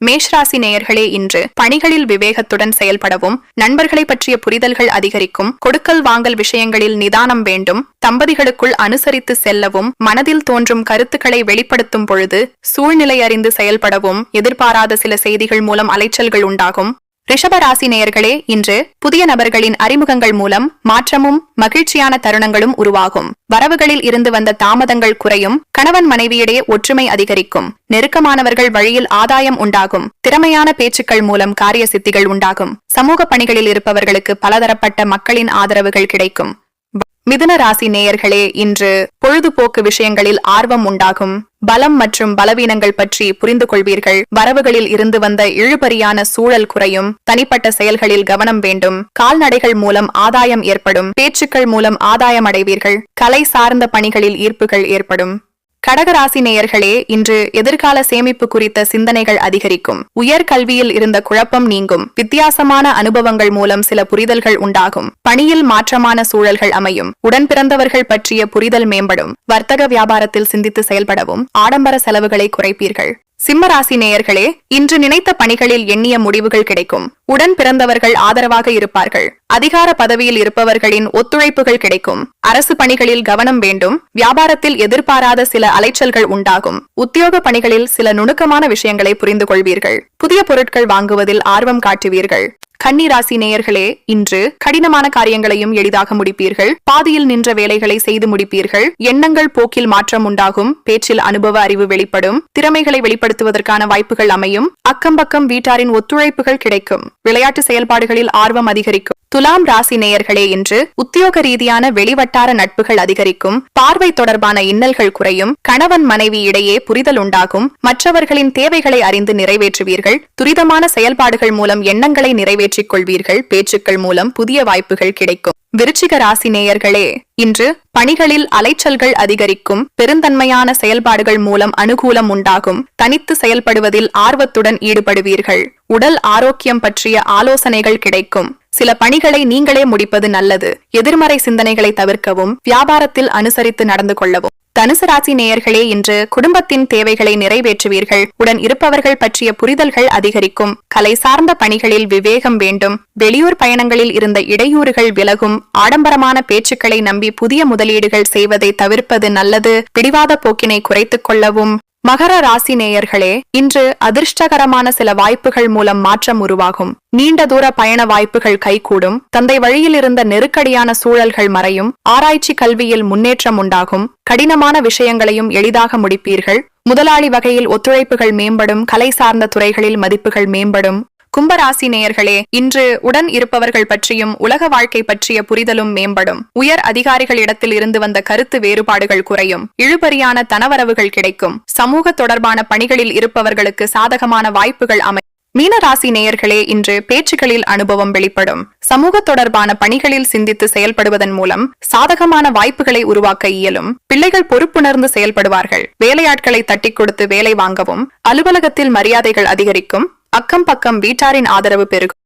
மேஷராசி நேயர்களே, இன்று பணிகளில் விவேகத்துடன் செயல்படவும், நண்பர்களை பற்றிய புரிதல்கள் அதிகரிக்கும், கொடுக்கல் வாங்கல் விஷயங்களில் நிதானம் வேண்டும், தம்பதிகளுக்குள் அனுசரித்து செல்லவும், மனதில் தோன்றும் கருத்துக்களை வெளிப்படுத்தும் பொழுது சூழ்நிலை அறிந்து செயல்படவும், எதிர்பாராத சில செய்திகள் மூலம் அலைச்சல்கள் உண்டாகும். ரிஷபராசி நேயர்களே, இன்று புதிய நபர்களின் அறிமுகங்கள் மூலம் மாற்றமும் மகிழ்ச்சியான தருணங்களும் உருவாகும். வரவுகளில் இருந்து வந்த தாமதங்கள் குறையும், கணவன் மனைவியிடையே ஒற்றுமை அதிகரிக்கும், நெருக்கமானவர்கள் வழியில் ஆதாயம் உண்டாகும், திறமையான பேச்சுக்கள் மூலம் காரிய சித்திகள் உண்டாகும். சமூக பணிகளில் இருப்பவர்களுக்கு பலதரப்பட்ட மக்களின் ஆதரவுகள் கிடைக்கும். மிதுன ராசி நேயர்களே, இன்று பொழுதுபோக்கு விஷயங்களில் ஆர்வம் உண்டாகும், பலம் மற்றும் பலவீனங்கள் பற்றி புரிந்து கொள்வீர்கள். வரவுகளில் இருந்து வந்த இழுபறியான சூழல் குறையும், தனிப்பட்ட செயல்களில் கவனம் வேண்டும், கால்நடைகள் மூலம் ஆதாயம் ஏற்படும், பேச்சுக்கள் மூலம் ஆதாயம் அடைவீர்கள், கலை சார்ந்த பணிகளில் ஈர்ப்புகள் ஏற்படும். கடகராசி நேயர்களே, இன்று எதிர்கால சேமிப்பு குறித்த சிந்தனைகள் அதிகரிக்கும், உயர் கல்வியில் இருந்த குழப்பம் நீங்கும், வித்தியாசமான அனுபவங்கள் மூலம் சில புரிதல்கள் உண்டாகும், பணியில் மாற்றமான சூழல்கள் அமையும், உடன் பிறந்தவர்கள் பற்றிய புரிதல் மேம்படும், வர்த்தக வியாபாரத்தில் சிந்தித்து செயல்படவும், ஆடம்பர செலவுகளை குறைப்பீர்கள். சிம்மராசி நேயர்களே, இன்று நினைத்த பணிகளில் எண்ணிய முடிவுகள் கிடைக்கும், உடன் பிறந்தவர்கள் ஆதரவாக இருப்பார்கள், அதிகார பதவியில் இருப்பவர்களின் ஒத்துழைப்புகள் கிடைக்கும், அரசு பணிகளில் கவனம் வேண்டும், வியாபாரத்தில் எதிர்பாராத சில அலைச்சல்கள் உண்டாகும், உத்தியோக பணிகளில் சில நுணுக்கமான விஷயங்களை புரிந்து கொள்வீர்கள், புதிய பொருட்கள் வாங்குவதில் ஆர்வம் காட்டுவீர்கள். கன்னிராசி நேயர்களே, இன்று கடினமான காரியங்களையும் எளிதாக முடிப்பீர்கள், பாதியில் நின்ற வேலைகளை செய்து முடிப்பீர்கள், எண்ணங்கள் போக்கில் மாற்றம் உண்டாகும், பேச்சில் அனுபவ அறிவு வெளிப்படும், திறமைகளை வெளிப்படுத்துவதற்கான வாய்ப்புகள் அமையும், அக்கம்பக்கம் வீட்டாரின் ஒத்துழைப்புகள் கிடைக்கும், விளையாட்டு செயல்பாடுகளில் ஆர்வம் அதிகரிக்கும். துலாம் ராசி நேயர்களே, இன்று உத்தியோக ரீதியான வெளிவட்டார நட்புகள் அதிகரிக்கும், பார்வை தொடர்பான இன்னல்கள் குறையும், கணவன் மனைவி இடையே புரிதல் உண்டாகும், மற்றவர்களின் தேவைகளை அறிந்து நிறைவேற்றுவீர்கள், துரிதமான செயல்பாடுகள் மூலம் எண்ணங்களை நிறைவேற்றிக் கொள்வீர்கள், பேச்சுக்கள் மூலம் புதிய வாய்ப்புகள் கிடைக்கும். விருச்சிக ராசி நேயர்களே, இன்று பணிகளில் அலைச்சல்கள் அதிகரிக்கும், பெருந்தன்மையான செயல்பாடுகள் மூலம் அனுகூலம் உண்டாகும், தனித்து செயல்படுவதில் ஆர்வத்துடன் ஈடுபடுவீர்கள், உடல் ஆரோக்கியம் பற்றிய ஆலோசனைகள் கிடைக்கும், சில பணிகளை நீங்களே முடிப்பது நல்லது, எதிர்மறை சிந்தனைகளை தவிர்க்கவும், வியாபாரத்தில் அனுசரித்து நடந்து கொள்ளவும். தனுசு ராசி நேயர்களே, இன்று குடும்பத்தின் தேவைகளை நிறைவேற்றுவீர்கள், உடன் இருப்பவர்கள் பற்றிய புரிதல்கள் அதிகரிக்கும், கலை சார்ந்த பணிகளில் விவேகம் வேண்டும், வெளியூர் பயணங்களில் இருந்த இடையூறுகள் விலகும், ஆடம்பரமான பேச்சுக்களை நம்பி புதிய முதலீடுகள் செய்வதை தவிர்ப்பது நல்லது, பிடிவாத போக்கினை குறைத்துக் கொள்ளவும். மகர ராசி நேயர்களே, இன்று அதிர்ஷ்டகரமான சில வாய்ப்புகள் மூலம் மாற்றம் உருவாகும், நீண்ட தூர பயண வாய்ப்புகள் கைகூடும், தந்தை வழியில் இருந்த நெருக்கடியான சூழல்கள் மறையும், ஆராய்ச்சி கல்வியில் முன்னேற்றம் உண்டாகும், கடினமான விஷயங்களையும் எளிதாக முடிப்பீர்கள், முதலாளி வகையில் ஒத்துழைப்புகள் மேம்படும், கலை சார்ந்த துறைகளில் மதிப்புகள் மேம்படும். கும்பராசி நேயர்களே, இன்று உடன் இருப்பவர்கள் பற்றியும் உலக வாழ்க்கை பற்றிய புரிதலும் மேம்படும், உயர் அதிகாரிகளிடத்தில் இருந்து வந்த கருத்து வேறுபாடுகள் குறையும், இழுபறியான தனவரவுகள் கிடைக்கும், சமூக தொடர்பான பணிகளில் இருப்பவர்களுக்கு சாதகமான வாய்ப்புகள் அமை. மீனராசி நேயர்களே, இன்று பேச்சுக்களில் அனுபவம் வெளிப்படும், சமூக தொடர்பான பணிகளில் சிந்தித்து செயல்படுவதன் மூலம் சாதகமான வாய்ப்புகளை உருவாக்க இயலும், பிள்ளைகள் பொறுப்புணர்ந்து செயல்படுவார்கள், வேலையாட்களை தட்டிக் கொடுத்து வேலை வாங்கவும், அலுவலகத்தில் மரியாதைகள் அதிகரிக்கும், அக்கம் பக்கம் வீட்டாரின் ஆதரவு பெருகும்.